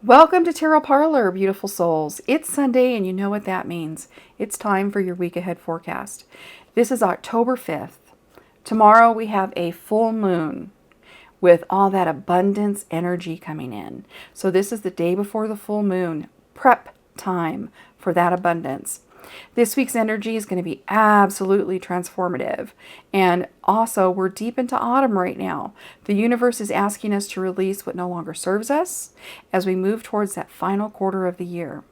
Welcome to Tarot Parlor, beautiful souls. It's Sunday, and you know what that means. It's time for your week ahead forecast. This is October 5th. Tomorrow we have a full moon with all that abundance energy coming in. So this is the day before the full moon, prep time for that abundance. This week's energy is going to be absolutely transformative. And also, we're deep into autumn right now. The universe is asking us to release what no longer serves us as we move towards that final quarter of the year.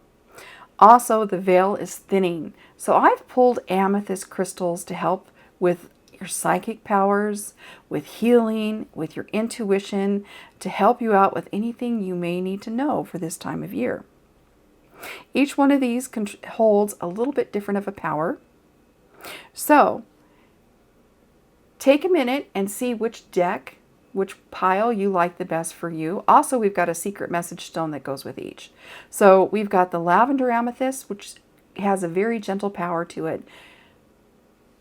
Also, the veil is thinning. So I've pulled amethyst crystals to help with your psychic powers, with healing, with your intuition, to help you out with anything you may need to know for this time of year. Each one of these holds a little bit different of a power. So take a minute and see which deck, which pile you like the best for you. Also, we've got a secret message stone that goes with each. So we've got the lavender amethyst, which has a very gentle power to it.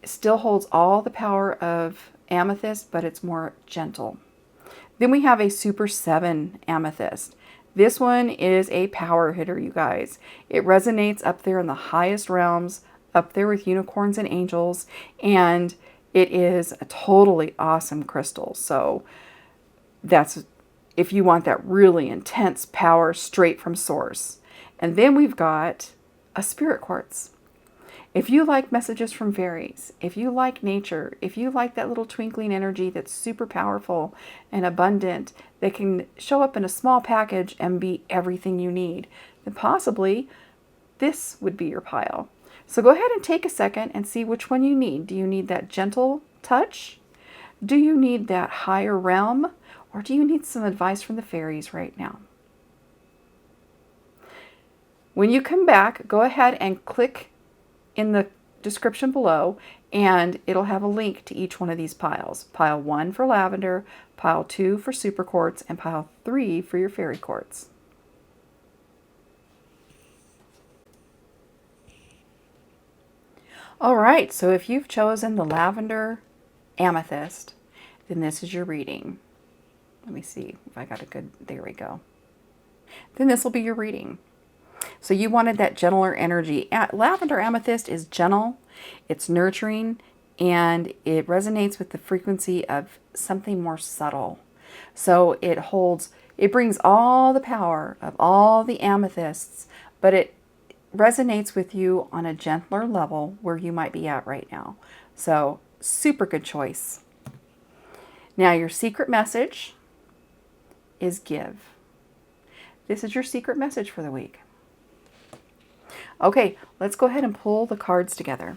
It still holds all the power of amethyst, but it's more gentle. Then we have a Super 7 amethyst. This one is a power hitter, you guys. It resonates up there in the highest realms, up there with unicorns and angels, and it is a totally awesome crystal. So that's if you want that really intense power straight from source. And then we've got a spirit quartz. If you like messages from fairies, if you like nature, if you like that little twinkling energy that's super powerful and abundant, that can show up in a small package and be everything you need, then possibly this would be your pile. So go ahead and take a second and see which one you need. Do you need that gentle touch? Do you need that higher realm? Or do you need some advice from the fairies right now? When you come back, go ahead and click in the description below, and it'll have a link to each one of these piles. Pile 1 for lavender, pile 2 for super quartz, and pile 3 for your fairy quartz. All right, so if you've chosen the lavender amethyst, then this is your reading. Let me see if I got a good, there we go. Then this will be your reading. So you wanted that gentler energy. Lavender amethyst is gentle, it's nurturing, and it resonates with the frequency of something more subtle. So it brings all the power of all the amethysts, but it resonates with you on a gentler level where you might be at right now. So super good choice. Now your secret message is give. This is your secret message for the week. Okay, let's go ahead and pull the cards together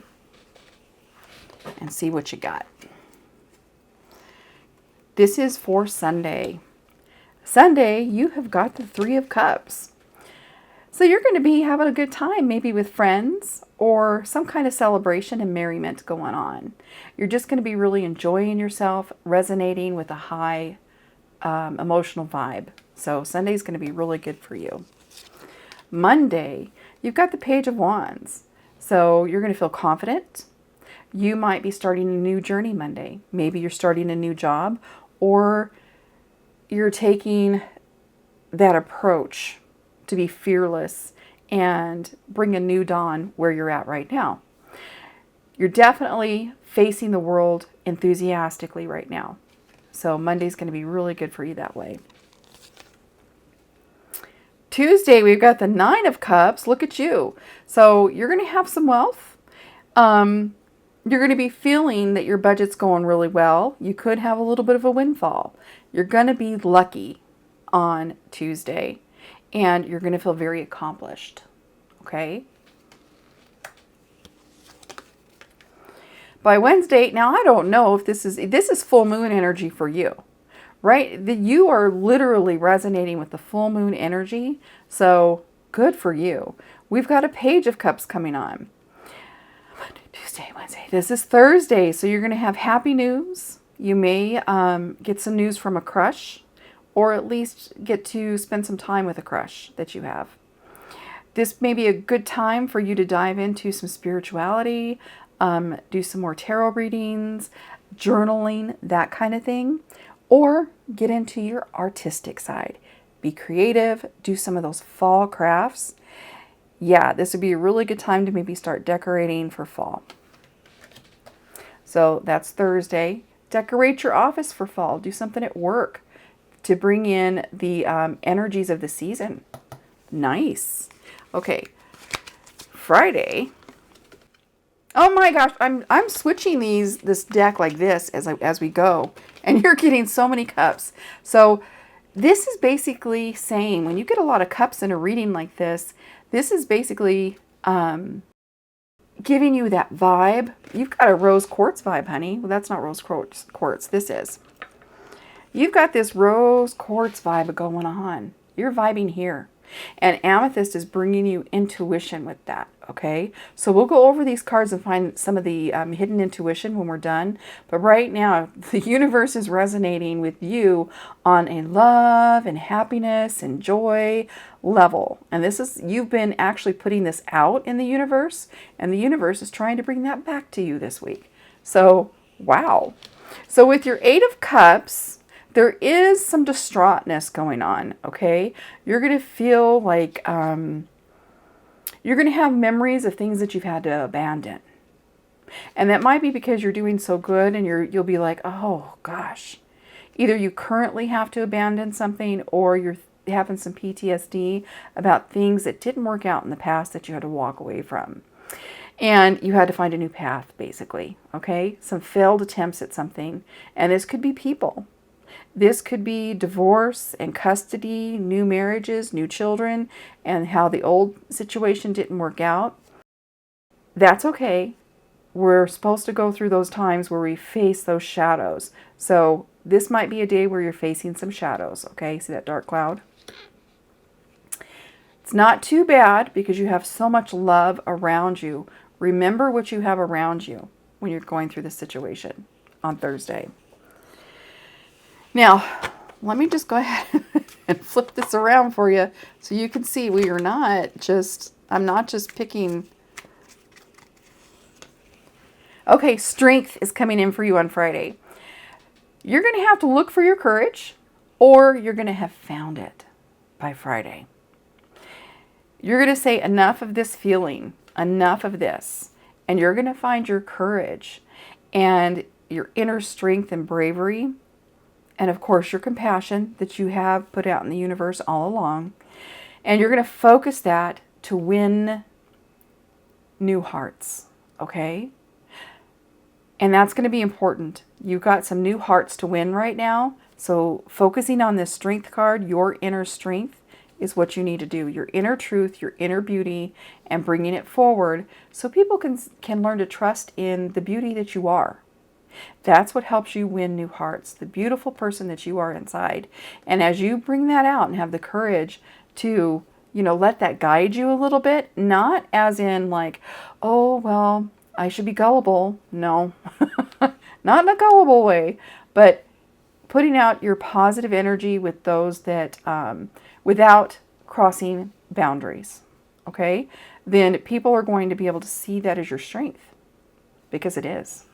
and see what you got. This is for Sunday. Sunday, you have got the 3 of Cups. So you're going to be having a good time, maybe with friends or some kind of celebration and merriment going on. You're just going to be really enjoying yourself, resonating with a high emotional vibe. So Sunday is going to be really good for you. Monday, you've got the Page of Wands. So you're going to feel confident. You might be starting a new journey Monday. Maybe you're starting a new job, or you're taking that approach to be fearless and bring a new dawn where you're at right now. You're definitely facing the world enthusiastically right now. So Monday's going to be really good for you that way. Tuesday, we've got the 9 of Cups. Look at you. So you're going to have some wealth. You're going to be feeling that your budget's going really well. You could have a little bit of a windfall. You're going to be lucky on Tuesday, and you're going to feel very accomplished. Okay? By Wednesday, now I don't know if this is full moon energy for you. Right? You are literally resonating with the full moon energy. So good for you. We've got a Page of Cups coming on. Monday, Tuesday, Wednesday. This is Thursday. So you're going to have happy news. You may get some news from a crush, or at least get to spend some time with a crush that you have. This may be a good time for you to dive into some spirituality, do some more tarot readings, journaling, that kind of thing. Or get into your artistic side. be creative, do some of those fall crafts. Yeah, this would be a really good time to maybe start decorating for fall. So that's Thursday. Decorate your office for fall. Do something at work to bring in the energies of the season. Nice. Okay, Friday. Oh my gosh, I'm switching this deck like this as we go, and you're getting so many cups. So this is basically saying when you get a lot of cups in a reading like this is basically giving you that vibe. You've got a rose quartz vibe, honey. Well, that's not rose quartz. This is. You've got this rose quartz vibe going on. You're vibing here. And amethyst is bringing you intuition with that, okay? So we'll go over these cards and find some of the hidden intuition when we're done. But right now, the universe is resonating with you on a love and happiness and joy level. And this is, you've been actually putting this out in the universe, and the universe is trying to bring that back to you this week. So, wow. So with your Eight of Cups, there is some distraughtness going on, okay? You're going to feel like you're going to have memories of things that you've had to abandon. And that might be because you're doing so good and you'll be like, oh gosh. Either you currently have to abandon something or you're having some PTSD about things that didn't work out in the past that you had to walk away from. And you had to find a new path, basically, okay? Some failed attempts at something. And this could be people. This could be divorce and custody, new marriages, new children, and how the old situation didn't work out. That's okay. We're supposed to go through those times where we face those shadows. So this might be a day where you're facing some shadows, okay? See that dark cloud? It's not too bad because you have so much love around you. Remember what you have around you when you're going through this situation on Thursday. Now, let me just go ahead and flip this around for you so you can see I'm not just picking. Okay, strength is coming in for you on Friday. You're going to have to look for your courage, or you're going to have found it by Friday. You're going to say enough of this feeling, enough of this, and you're going to find your courage and your inner strength and bravery. And of course, your compassion that you have put out in the universe all along. And you're going to focus that to win new hearts, okay? And that's going to be important. You've got some new hearts to win right now. So focusing on this strength card, your inner strength, is what you need to do. Your inner truth, your inner beauty, and bringing it forward so people can learn to trust in the beauty that you are. That's what helps you win new hearts, the beautiful person that you are inside. And as you bring that out and have the courage to, let that guide you a little bit, not as in like, oh, well, I should be gullible. No, not in a gullible way, but putting out your positive energy with those that, without crossing boundaries, okay? Then people are going to be able to see that as your strength, because it is.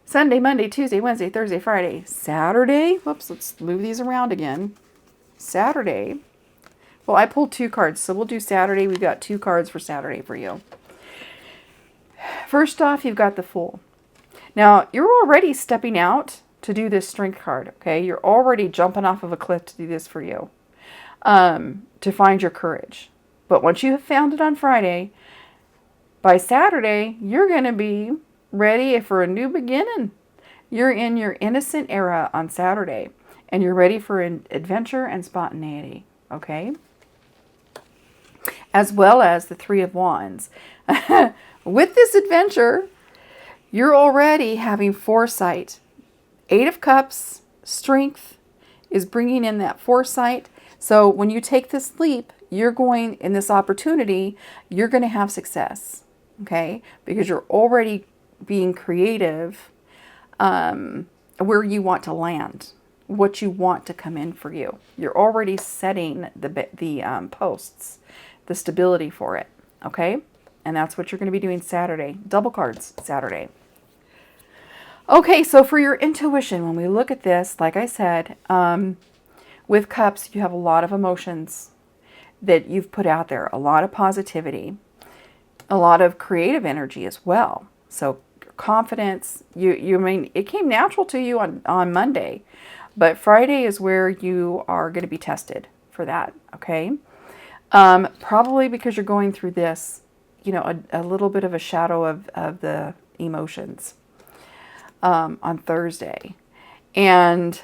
Sunday, Monday, Tuesday, Wednesday, Thursday, Friday, Saturday. Whoops, let's move these around again. Saturday. Well, I pulled 2 cards, so we'll do Saturday. We've got 2 cards for Saturday for you. First off, you've got the Fool. Now, you're already stepping out to do this strength card, okay? You're already jumping off of a cliff to do this for you, to find your courage. But once you have found it on Friday, by Saturday, you're going to be ready for a new beginning. You're in your innocent era on Saturday, and you're ready for an adventure and spontaneity, okay? As well as the Three of Wands. With this adventure, you're already having foresight. 8 of Cups, strength, is bringing in that foresight. So when you take this leap, you're going, in this opportunity, you're going to have success, okay? Because you're already being creative where you want to land, what you want to come in for you. You're already setting the posts, the stability for it, okay? And that's what you're going to be doing Saturday. Double cards Saturday. Okay, so for your intuition, when we look at this, like I said, With cups, you have a lot of emotions that you've put out there, a lot of positivity, a lot of creative energy as well. So confidence, you mean it came natural to you on Monday, but Friday is where you are going to be tested for that. Okay. Probably because you're going through this, a little bit of a shadow of the emotions, on Thursday. And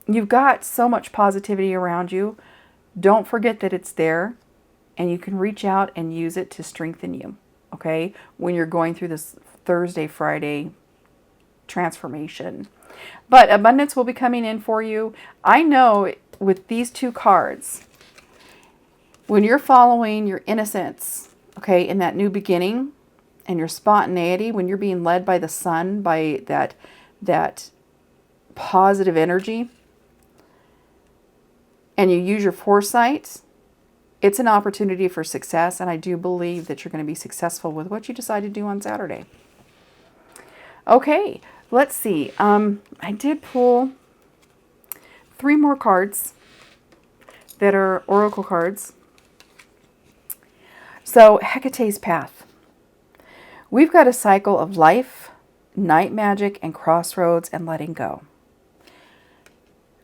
you've got so much positivity around you. Don't forget that it's there, and you can reach out and use it to strengthen you, okay, when you're going through this Thursday, Friday transformation. But abundance will be coming in for you. I know with these two cards, when you're following your innocence, okay, in that new beginning, and your spontaneity, when you're being led by the sun, by that positive energy, and you use your foresight, it's an opportunity for success, and I do believe that you're going to be successful with what you decide to do on Saturday. Okay, let's see. I did pull 3 more cards that are oracle cards. So, Hecate's Path. We've got a cycle of life, night magic, and crossroads and letting go.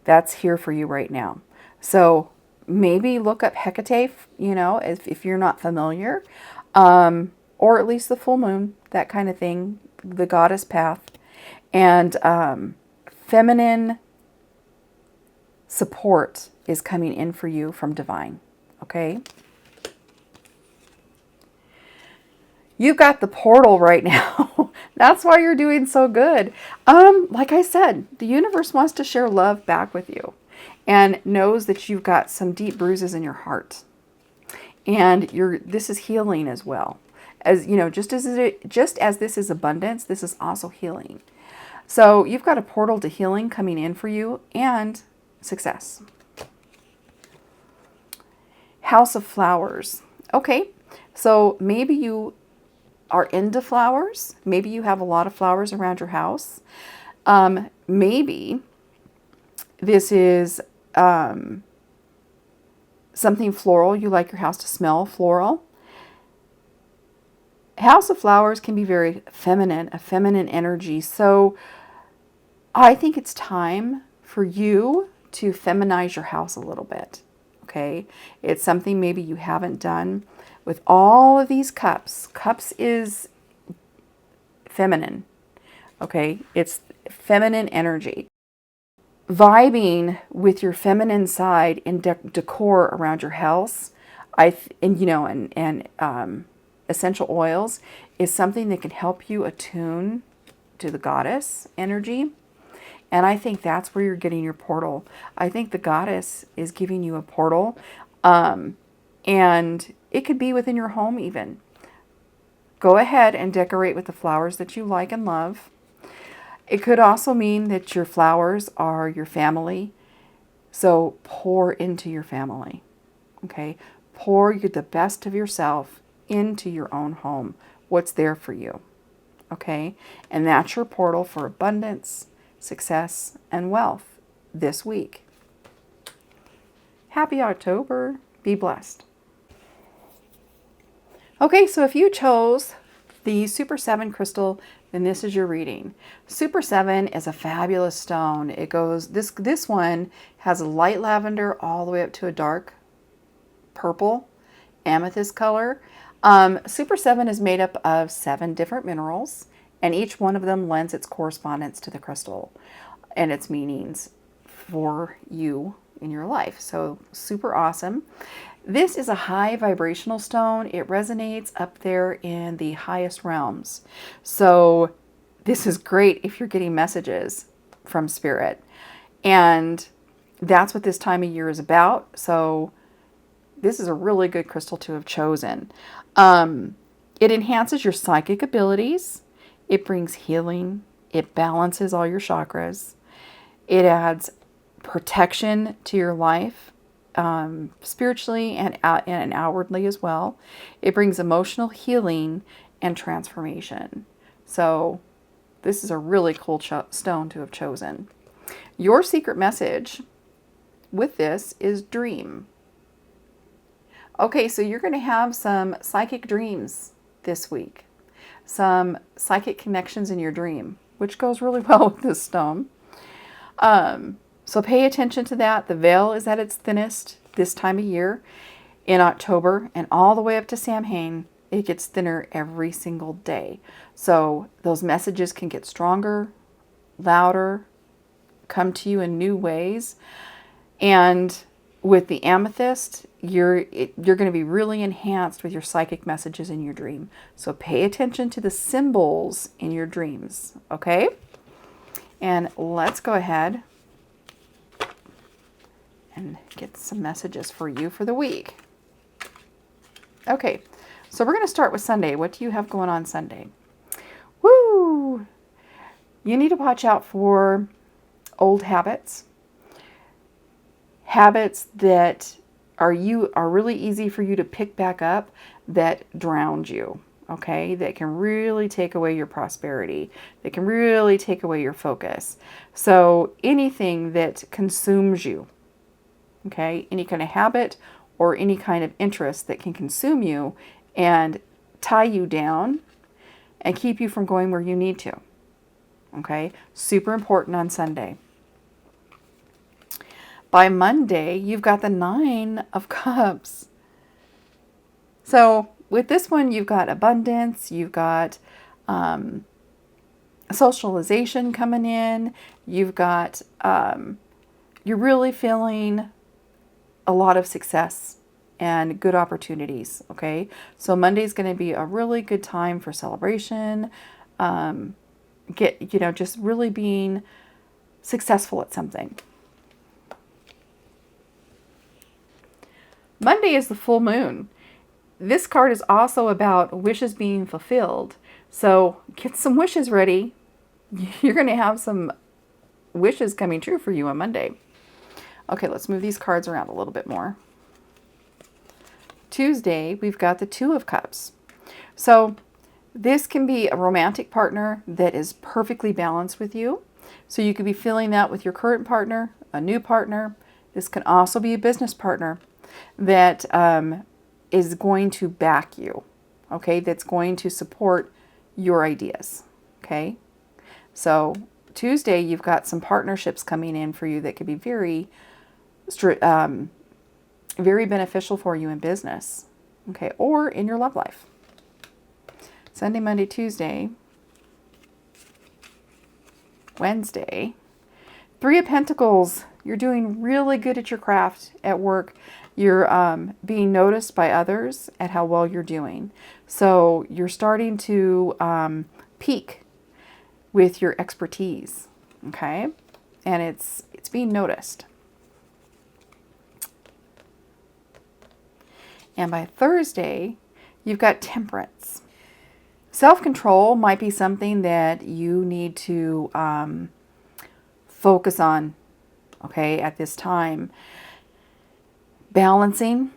That's here for you right now. So maybe look up Hecate, if you're not familiar, or at least the full moon, that kind of thing, the goddess path, and feminine support is coming in for you from divine, okay? You've got the portal right now. That's why you're doing so good. Like I said, the universe wants to share love back with you and knows that you've got some deep bruises in your heart. And this is healing as well. As just as this is abundance, this is also healing. So you've got a portal to healing coming in for you and success. House of Flowers. Okay, so maybe you are into flowers. Maybe you have a lot of flowers around your house. Maybe this is something floral. You like your house to smell floral. House of Flowers can be very feminine, a feminine energy. So I think it's time for you to feminize your house a little bit. Okay, it's something maybe you haven't done. With all of these cups, cups is feminine, okay? It's feminine energy. Vibing with your feminine side in decor around your house, essential oils is something that can help you attune to the goddess energy. And I think that's where you're getting your portal. I think the goddess is giving you a portal, and it could be within your home even. Go ahead and decorate with the flowers that you like and love. It could also mean that your flowers are your family. So pour into your family. Okay? Pour the best of yourself into your own home. What's there for you. Okay? And that's your portal for abundance, success, and wealth this week. Happy October. Be blessed. Okay, so if you chose the Super 7 crystal, then this is your reading. Super 7 is a fabulous stone. It goes, this one has a light lavender all the way up to a dark purple amethyst color. Super 7 is made up of 7 different minerals, and each one of them lends its correspondence to the crystal and its meanings for you in your life. So super awesome. This is a high vibrational stone. It resonates up there in the highest realms. So this is great if you're getting messages from spirit. And that's what this time of year is about. So this is a really good crystal to have chosen. It enhances your psychic abilities. It brings healing. It balances all your chakras. It adds protection to your life. Spiritually and outwardly as well. It brings emotional healing and transformation. So this is a really cool stone to have chosen. Your secret message with this is dream. Okay, so you're going to have some psychic dreams this week, some psychic connections in your dream, which goes really well with this stone. So pay attention to that. The veil is at its thinnest this time of year in October, and all the way up to Samhain, it gets thinner every single day. So those messages can get stronger, louder, come to you in new ways. And with the amethyst, you're going to be really enhanced with your psychic messages in your dream. So pay attention to the symbols in your dreams, okay? And let's go ahead and get some messages for you for the week. Okay, so we're going to start with Sunday. What do you have going on Sunday? Woo! You need to watch out for old habits. Habits that are really easy for you to pick back up that drowned you, okay? That can really take away your prosperity. That can really take away your focus. So anything that consumes you, okay? Any kind of habit or any kind of interest that can consume you and tie you down and keep you from going where you need to, okay? Super important on Sunday. By Monday, you've got the 9 of Cups. So with this one, you've got abundance, you've got socialization coming in, you've got, you're really feeling a lot of success and good opportunities, okay? So Monday's going to be a really good time for celebration, just really being successful at something. Monday is the full moon. This card is also about wishes being fulfilled. So get some wishes ready. You're going to have some wishes coming true for you on Monday. Okay, let's move these cards around a little bit more. Tuesday, we've got the 2 of Cups. So this can be a romantic partner that is perfectly balanced with you. So you could be feeling that with your current partner, a new partner. This can also be a business partner that is going to back you, okay? That's going to support your ideas, okay? So Tuesday, you've got some partnerships coming in for you that could be very, very beneficial for you in business, okay? Or in your love life. Sunday, Monday, Tuesday, Wednesday, 3 of Pentacles. You're doing really good at your craft at work. You're being noticed by others at how well you're doing. So you're starting to peak with your expertise, okay? And it's being noticed. And by Thursday, you've got Temperance. Self-control might be something that you need to focus on, okay, at this time. Balancing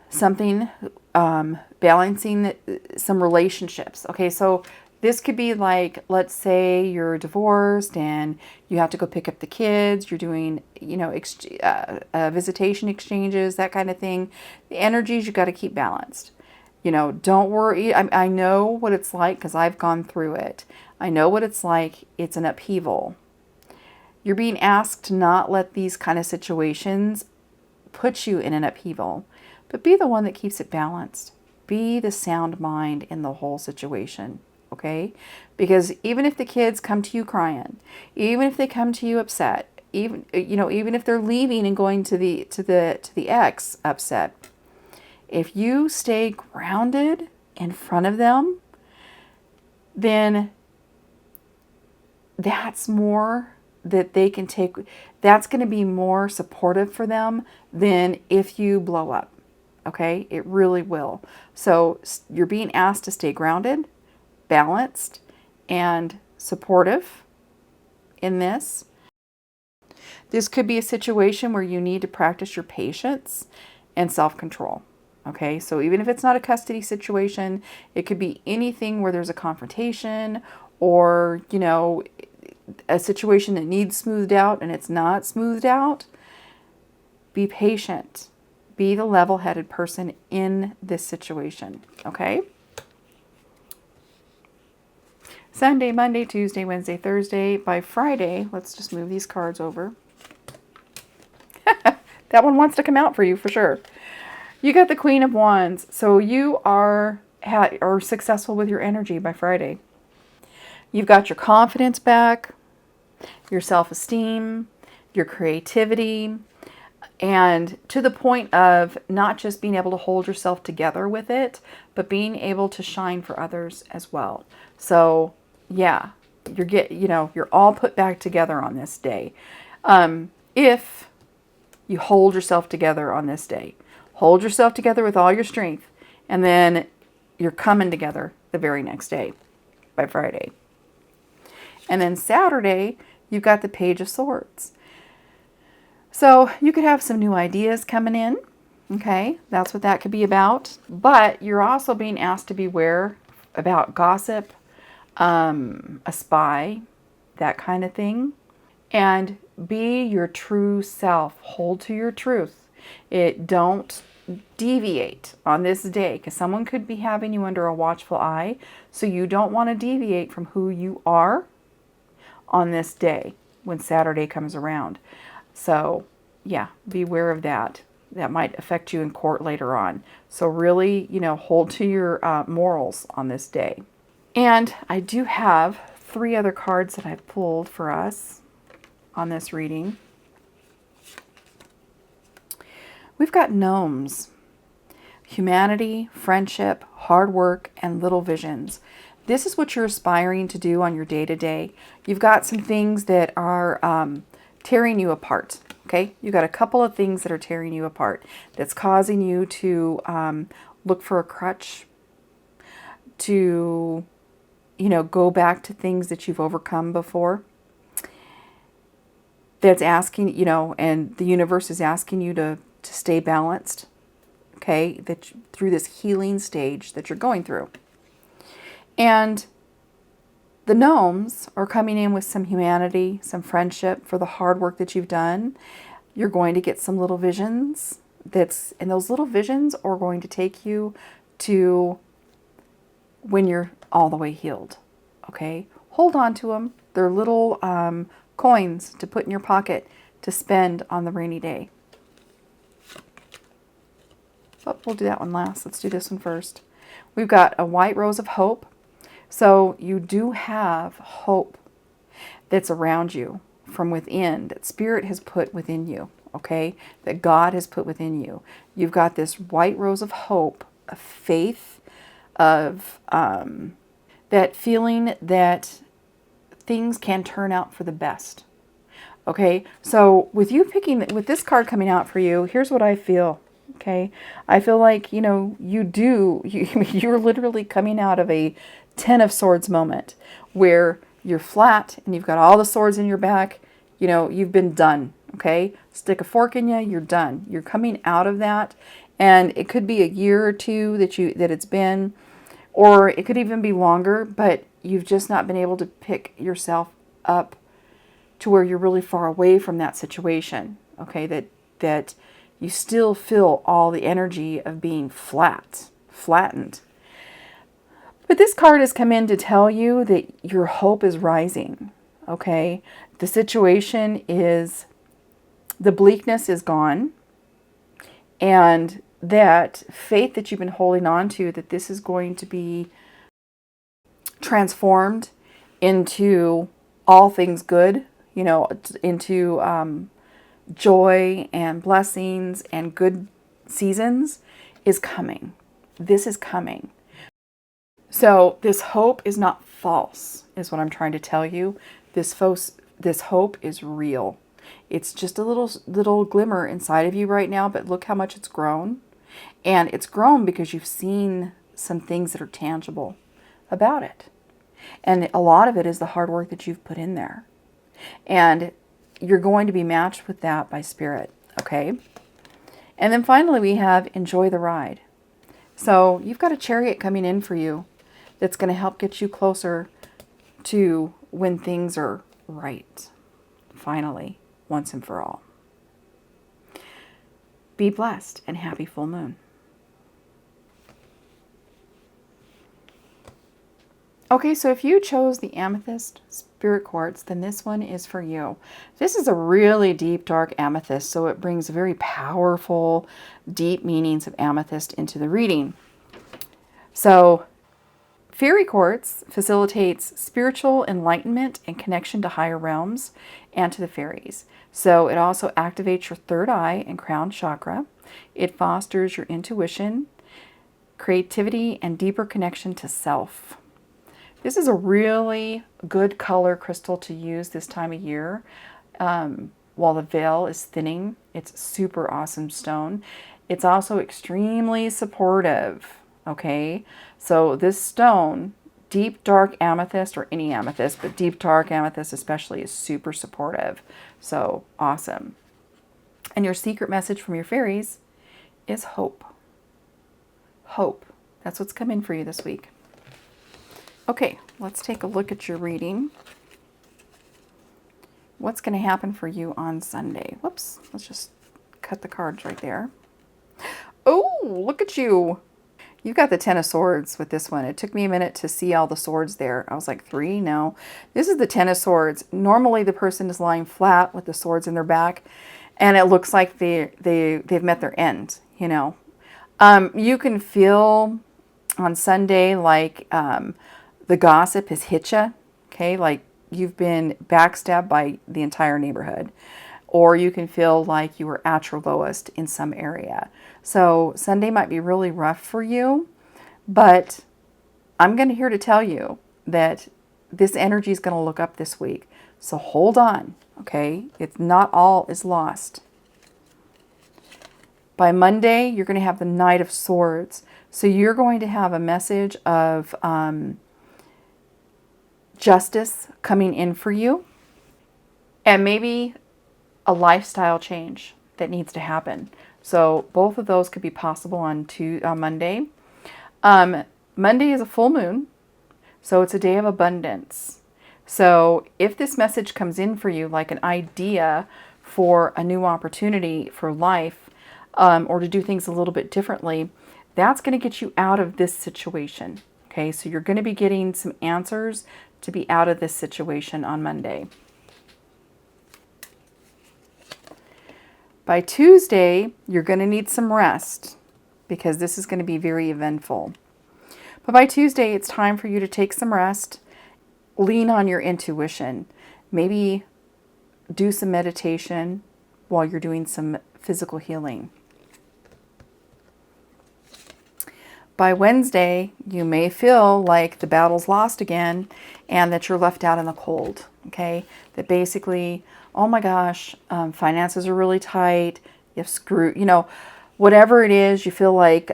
something, balancing some relationships. Okay, so this could be like, let's say you're divorced and you have to go pick up the kids. You're doing, visitation exchanges, that kind of thing. The energies, you got to keep balanced. Don't worry. I know what it's like because I've gone through it. I know what it's like. It's an upheaval. You're being asked to not let these kind of situations put you in an upheaval, but be the one that keeps it balanced. Be the sound mind in the whole situation, okay? Because even if the kids come to you crying, even if they come to you upset, even if they're leaving and going to the ex upset, if you stay grounded in front of them, then that's more that they can take. That's going to be more supportive for them than if you blow up. Okay? It really will. So you're being asked to stay grounded, balanced, and supportive in this. This could be a situation where you need to practice your patience and self-control. Okay, so even if it's not a custody situation, it could be anything where there's a confrontation or, a situation that needs smoothed out and it's not smoothed out. Be patient. Be the level-headed person in this situation, okay? Sunday, Monday, Tuesday, Wednesday, Thursday. By Friday, let's just move these cards over. That one wants to come out for you for sure. You got the Queen of Wands. So you are successful with your energy by Friday. You've got your confidence back, your self-esteem, your creativity, and to the point of not just being able to hold yourself together with it, but being able to shine for others as well. So yeah, you're all put back together on this day. If you hold yourself together on this day, hold yourself together with all your strength, and then you're coming together the very next day by Friday. And then Saturday, you've got the Page of Swords. So you could have some new ideas coming in. Okay, that's what that could be about. But you're also being asked to beware about gossip, a spy, that kind of thing. And be your true self. Hold to your truth. Don't deviate on this day, because someone could be having you under a watchful eye. So you don't want to deviate from who you are on this day when Saturday comes around. So yeah, beware of that. That might affect you in court later on. So really, hold to your morals on this day. And I do have 3 other cards that I pulled for us on this reading. We've got gnomes. Humanity, friendship, hard work, and little visions. This is what you're aspiring to do on your day-to-day. You've got some things that are tearing you apart. Okay, you got a couple of things that are tearing you apart. That's causing you to look for a crutch, to go back to things that you've overcome before. That's asking, and the universe is asking you to stay balanced. Okay, through this healing stage that you're going through. And the gnomes are coming in with some humanity, some friendship for the hard work that you've done. You're going to get some little visions. And those little visions are going to take you to when you're all the way healed. Okay? Hold on to them. They're little coins to put in your pocket to spend on the rainy day. But we'll do that one last. Let's do this one first. We've got a white rose of hope. So you do have hope that's around you from within, that Spirit has put within you, okay? That God has put within you. You've got this white rose of hope, of faith, of that feeling that things can turn out for the best, okay? So with this card coming out for you, here's what I feel. Okay, I feel like, you're literally coming out of a 10 of Swords moment where you're flat and you've got all the swords in your back. You've been done. Okay, stick a fork in you, you're done. You're coming out of that, and it could be a year or two that it's been, or it could even be longer, but you've just not been able to pick yourself up to where you're really far away from that situation. Okay, that you still feel all the energy of being flattened. But this card has come in to tell you that your hope is rising, okay? The situation is, the bleakness is gone, and that faith that you've been holding on to, that this is going to be transformed into all things good, into joy and blessings and good seasons is coming. This is coming. So this hope is not false, is what I'm trying to tell you. This hope is real. It's just a little glimmer inside of you right now, but look how much it's grown. And it's grown because you've seen some things that are tangible about it. And a lot of it is the hard work that you've put in there. And you're going to be matched with that by Spirit, okay? And then finally we have enjoy the ride. So you've got a chariot coming in for you that's going to help get you closer to when things are right, finally, once and for all. Be blessed and happy full moon. Okay, so if you chose the amethyst spirit quartz, then this one is for you. This is a really deep, dark amethyst, so it brings very powerful, deep meanings of amethyst into the reading. So, fairy quartz facilitates spiritual enlightenment and connection to higher realms and to the fairies. So, it also activates your third eye and crown chakra. It fosters your intuition, creativity, and deeper connection to self. This is a really good color crystal to use this time of year while the veil is thinning. It's super awesome stone. It's also extremely supportive, okay? So this stone, deep dark amethyst, or any amethyst, but deep dark amethyst especially, is super supportive. So awesome. And your secret message from your fairies is hope. Hope. That's what's come in for you this week. Okay, let's take a look at your reading. What's going to happen for you on Sunday? Whoops, let's just cut the cards right there. Oh, look at you. You've got the Ten of Swords with this one. It took me a minute to see all the swords there. I was like, 3? No. This is the Ten of Swords. Normally the person is lying flat with the swords in their back, and it looks like they've met their end, you know. You can feel on Sunday like the gossip has hit you, okay? Like you've been backstabbed by the entire neighborhood. Or you can feel like you were at your lowest in some area. So Sunday might be really rough for you, but I'm here to tell you that this energy is going to look up this week. So hold on, okay? It's not all is lost. By Monday, you're going to have the Knight of Swords. So you're going to have a message of justice coming in for you, and maybe a lifestyle change that needs to happen. So both of those could be possible on Monday. Monday is a full moon, so it's a day of abundance. So if this message comes in for you, like an idea for a new opportunity for life, or to do things a little bit differently, that's going to get you out of this situation. Okay, so you're going to be getting some answers to be out of this situation on Monday. By Tuesday, you're going to need some rest because this is going to be very eventful. But by Tuesday, it's time for you to take some rest, lean on your intuition, maybe do some meditation while you're doing some physical healing. By Wednesday, you may feel like the battle's lost again and that you're left out in the cold, okay? That basically, oh my gosh, finances are really tight, whatever it is, you feel like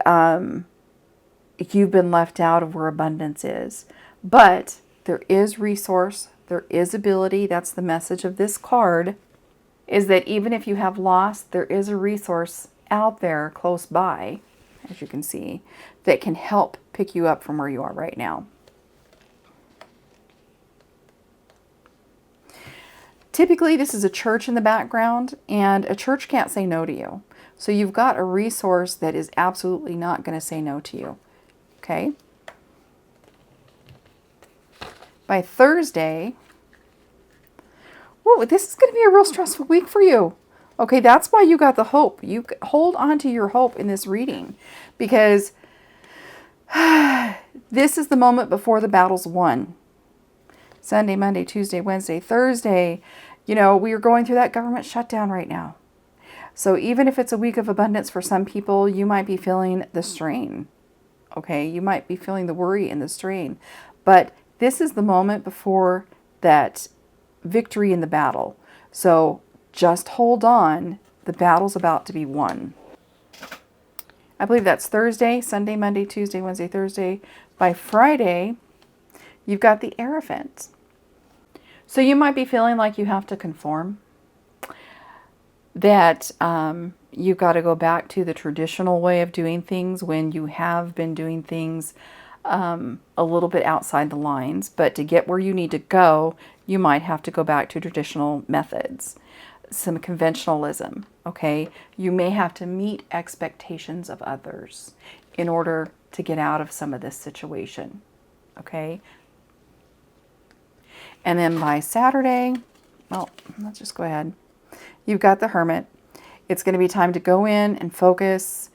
you've been left out of where abundance is. But there is resource, there is ability. That's the message of this card, is that even if you have lost, there is a resource out there close by, as you can see, that can help pick you up from where you are right now. Typically, this is a church in the background, and a church can't say no to you. So you've got a resource that is absolutely not going to say no to you. Okay? By Thursday, whoa, this is going to be a real stressful week for you. Okay, that's why you got the hope. You hold on to your hope in this reading, because this is the moment before the battle's won. Sunday, Monday, Tuesday, Wednesday, Thursday, we are going through that government shutdown right now. So even if it's a week of abundance for some people, you might be feeling the strain. Okay, you might be feeling the worry and the strain. But this is the moment before that victory in the battle. So just hold on. The battle's about to be won. I believe that's Thursday, Sunday, Monday, Tuesday, Wednesday, Thursday. By Friday, you've got the Hierophant. So you might be feeling like you have to conform. That you've got to go back to the traditional way of doing things when you have been doing things a little bit outside the lines. But to get where you need to go, you might have to go back to traditional methods. some conventionalism, okay? You may have to meet expectations of others in order to get out of some of this situation, okay? And then by Saturday, well, let's just go ahead. You've got the Hermit. It's going to be time to go in and focus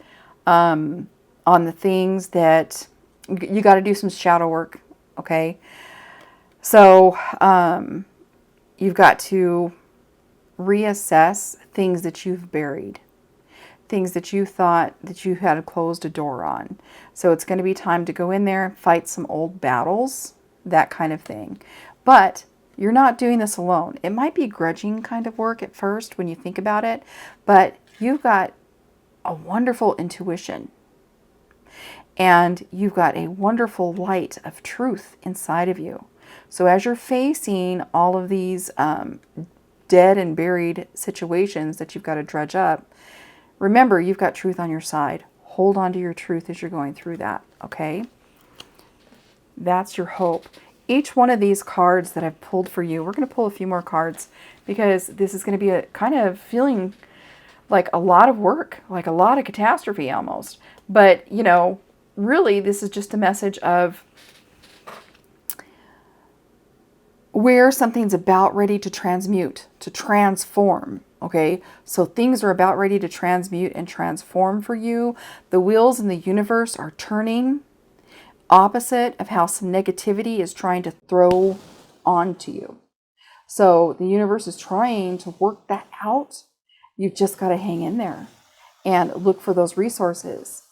on the things that you got to do some shadow work, okay? So you've got to reassess things that you've buried, things that you thought that you had closed a door on. So it's going to be time to go in there, fight some old battles, that kind of thing. But you're not doing this alone. It might be grudging kind of work at first when you think about it, but you've got a wonderful intuition and you've got a wonderful light of truth inside of you. So as you're facing all of these dead and buried situations that you've got to dredge up, remember, you've got truth on your side. Hold on to your truth as you're going through that, okay? That's your hope. Each one of these cards that I've pulled for you, we're going to pull a few more cards because this is going to be a kind of feeling like a lot of work, like a lot of catastrophe almost. But, you know, really this is just a message of where something's about ready to transmute, to transform, okay? So things are about ready to transmute and transform for you. The wheels in the universe are turning opposite of how some negativity is trying to throw onto you. So the universe is trying to work that out. You've just got to hang in there and look for those resources.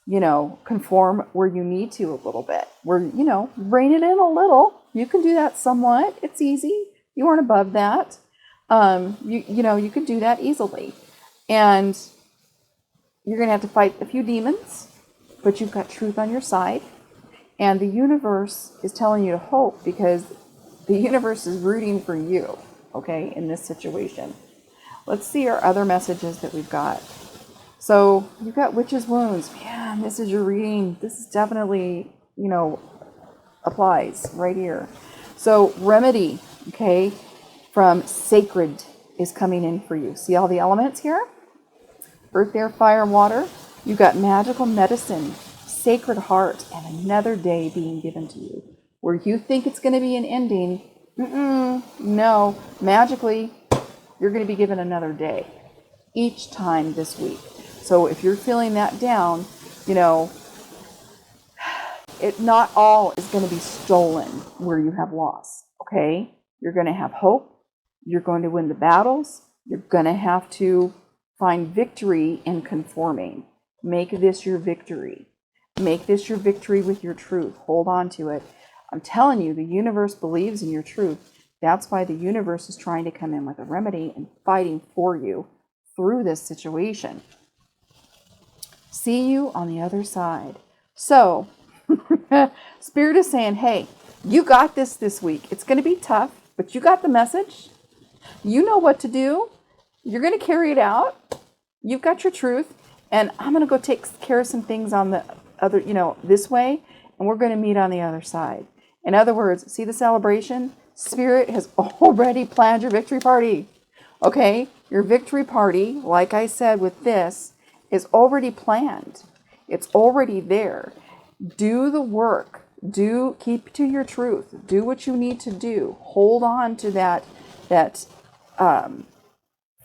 You know, conform where you need to a little bit. Where, you know, rein it in a little. You can do that somewhat. It's easy. You aren't above that. You know, you can do that easily. And you're going to have to fight a few demons, but you've got truth on your side. And the universe is telling you to hope because the universe is rooting for you, okay, in this situation. Let's see our other messages that we've got. So you've got Witch's Wounds. Man, this is your reading. This is definitely, you know, applies right here. So Remedy, okay, from Sacred is coming in for you. See all the elements here? Earth, air, fire, and water. You've got Magical Medicine, Sacred Heart, and another day being given to you. Where you think it's going to be an ending, no, magically, you're going to be given another day each time this week. So if you're feeling that down, you know, it not all is going to be stolen where you have loss, okay? You're going to have hope. You're going to win the battles. You're going to have to find victory in conforming. Make this your victory. Make this your victory with your truth. Hold on to it. I'm telling you, the universe believes in your truth. That's why the universe is trying to come in with a remedy and fighting for you through this situation. See you on the other side. So, Spirit is saying, hey, you got this week. It's going to be tough, but you got the message. You know what to do. You're going to carry it out. You've got your truth. And I'm going to go take care of some things on the other, you know, this way. And we're going to meet on the other side. In other words, see the celebration? Spirit has already planned your victory party. Okay? Your victory party, like I said with this, is already planned. It's already there. Do the work. Keep to your truth. Do what you need to do. Hold on to that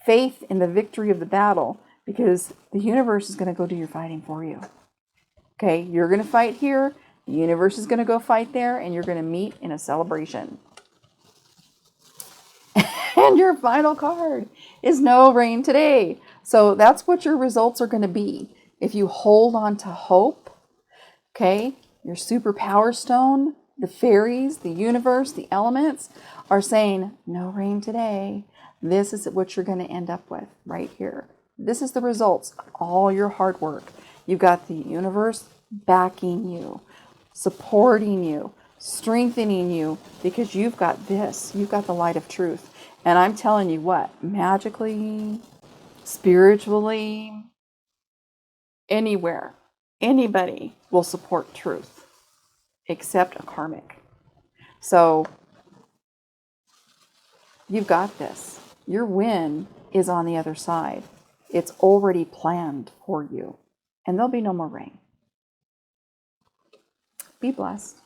faith in the victory of the battle, because the universe is going to go do your fighting for you. Okay, you're going to fight here. The universe is going to go fight there, and you're going to meet in a celebration. And your final card is no rain today. So that's what your results are going to be. If you hold on to hope, okay, your super power stone, the fairies, the universe, the elements are saying, no rain today. This is what you're going to end up with right here. This is the results of all your hard work. You've got the universe backing you, supporting you, strengthening you, because you've got this. You've got the light of truth. And I'm telling you what, magically, spiritually, anywhere, anybody will support truth except a karmic. So you've got this. Your win is on the other side. It's already planned for you, and there'll be no more rain. Be blessed.